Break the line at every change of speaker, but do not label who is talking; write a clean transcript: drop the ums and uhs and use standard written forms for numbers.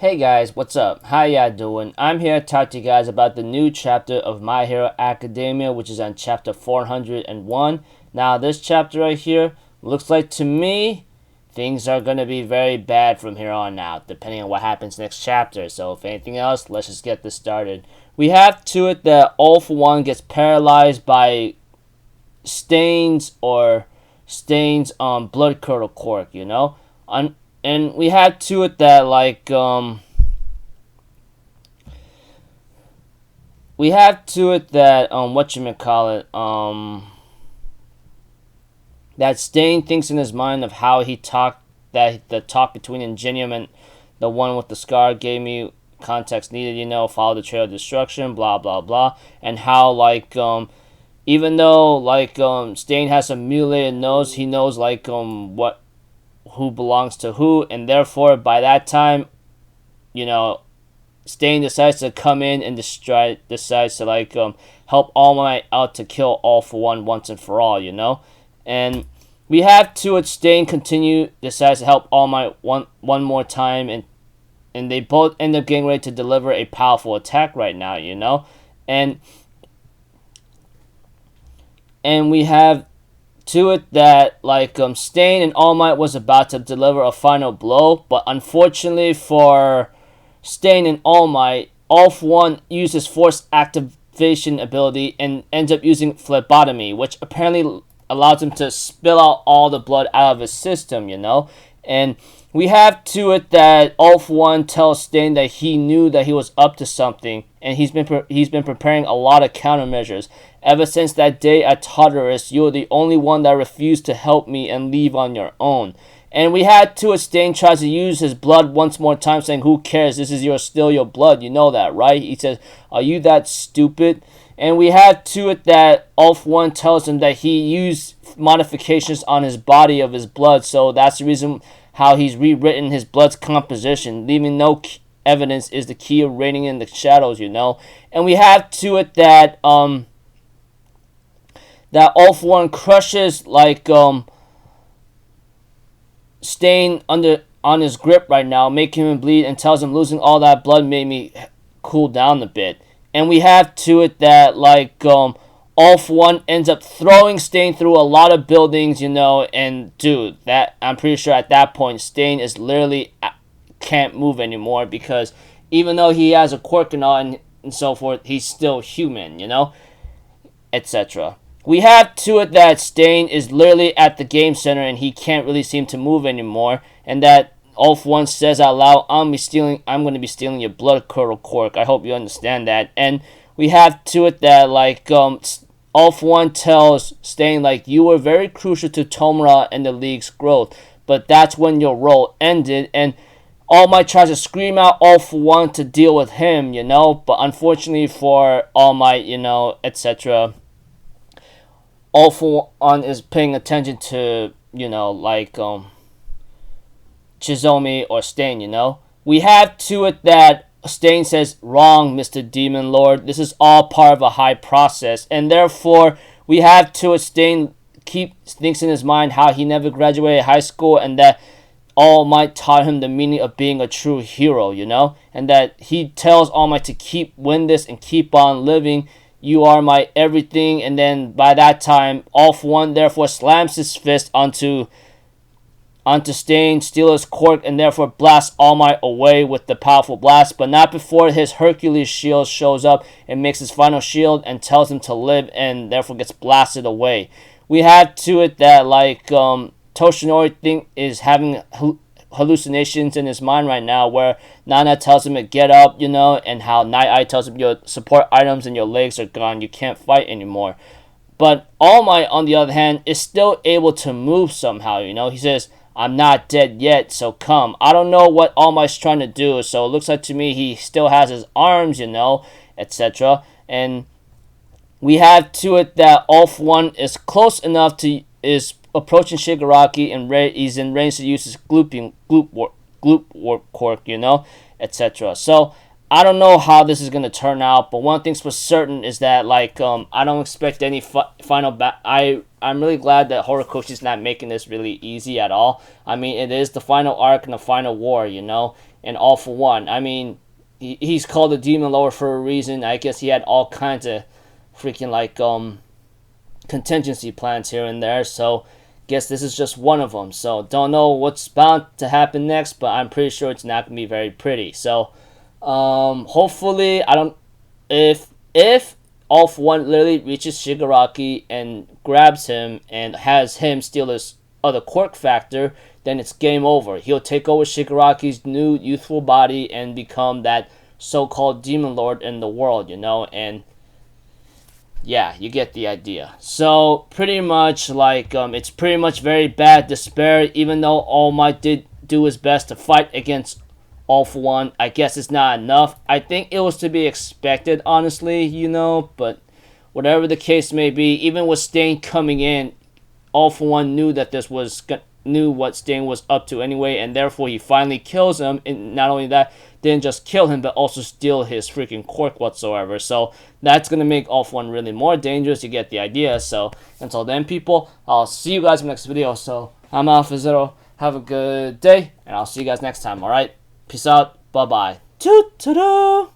Hey guys, what's up? How ya doing? I'm here to talk to you guys about the new chapter of My Hero Academia, which is on chapter 401. Now, this chapter right here looks like to me things are going to be very bad from here on out, depending on what happens next chapter. So, if anything else, let's just get this started. We have to it that All For One gets paralyzed by Stain's blood curdle quirk, you know? And we had to it that that Stain thinks in his mind of how he talked, that the talk between Ingenium and the one with the scar gave me context needed, follow the trail of destruction, blah blah blah, and how even though Stain has a mutilated nose, he knows who belongs to who, and therefore by that time, Stain decides to come in and decides to help All Might out to kill All For One once and for all, and we have to it Stain decides to help All Might one more time, and they both end up getting ready to deliver a powerful attack right now, and we have to it that Stain and All Might was about to deliver a final blow, but unfortunately for Stain and All Might, All For One uses force activation ability and ends up using phlebotomy, which apparently allows him to spill out all the blood out of his system, and we have to it that All For One tells Stain that he knew that he was up to something, and he's been preparing a lot of countermeasures. Ever since that day at Tartarus, you were the only one that refused to help me and leave on your own. And we had to it Stain tries to use his blood once more time, saying, "Who cares? This is still your blood. You know that, right?" He says, "Are you that stupid?" And we had to it that All For One tells him that he used modifications on his body of his blood, so that's the reason how he's rewritten his blood's composition, leaving no evidence is the key of reigning in the shadows, And we have to it that that All For One crushes Stain on his grip right now, making him bleed, and tells him losing all that blood made me cool down a bit. And we have to it that All For One ends up throwing Stain through a lot of buildings, and dude, that I'm pretty sure at that point Stain is literally can't move anymore, because even though he has a quirk and all and so forth, he's still human, etc. We have to it that Stain is literally at the game center and he can't really seem to move anymore, and that All For One says out loud, I'm going to be stealing your blood curdle quirk. I hope you understand that. And we have to it that All For One tells Stain you were very crucial to Tomura and the League's growth, but that's when your role ended. And All Might tries to scream out All For One to deal with him, but unfortunately for All Might, etc., All For One is paying attention to, Chizomi or Stain, We have to it that Stain says, "Wrong, Mr. Demon Lord. This is all part of a high process." And therefore, we have to it Stain thinks in his mind how he never graduated high school, and that All Might taught him the meaning of being a true hero, And that he tells All Might to win this and keep on living. You are my everything. And then by that time, All For One therefore slams his fist onto Stain, steals his quirk, and therefore blasts All Might away with the powerful blast, but not before his Hercules shield shows up and makes his final shield and tells him to live, and therefore gets blasted away. We have to it that Toshinori is having hallucinations in his mind right now, where Nana tells him to get up, and how Night Eye tells him your support items and your legs are gone, you can't fight anymore. But All Might, on the other hand, is still able to move somehow, He says, "I'm not dead yet, so come." I don't know what All Might's trying to do, so it looks like to me he still has his arms, etc. And we have to it that All For One is close enough is approaching Shigaraki, and he's in range to use his gloop warp quirk, etc. So I don't know how this is gonna turn out, but one thing's for certain is that like I don't expect any final. I'm really glad that Horikoshi's not making this really easy at all. I mean, it is the final arc and the final war, you know, and All for One. I mean, he's called the Demon Lord for a reason. I guess he had all kinds of freaking like contingency plans here and there. So guess this is just one of them. So don't know what's bound to happen next, but I'm pretty sure it's not gonna be very pretty. So hopefully I don't if All for One literally reaches Shigaraki and grabs him and has him steal his other quirk factor, then it's game over. He'll take over Shigaraki's new youthful body and become that so-called demon lord in the world, you know, and yeah, you get the idea. So pretty much like it's pretty much very bad despair, even though All Might did do his best to fight against All for One. I guess it's not enough. I think it was to be expected, honestly, you know, but whatever the case may be, even with Stain coming in, All for One knew that this was knew what Stain was up to anyway, and therefore he finally kills him. And not only that, didn't just kill him, but also steal his freaking quirk whatsoever. So that's gonna make All for One really more dangerous. You get the idea. So until then, people, I'll see you guys in the next video. So I'm Alpha Zero. Have a good day, and I'll see you guys next time. All right, peace out. Bye bye. Toot toot.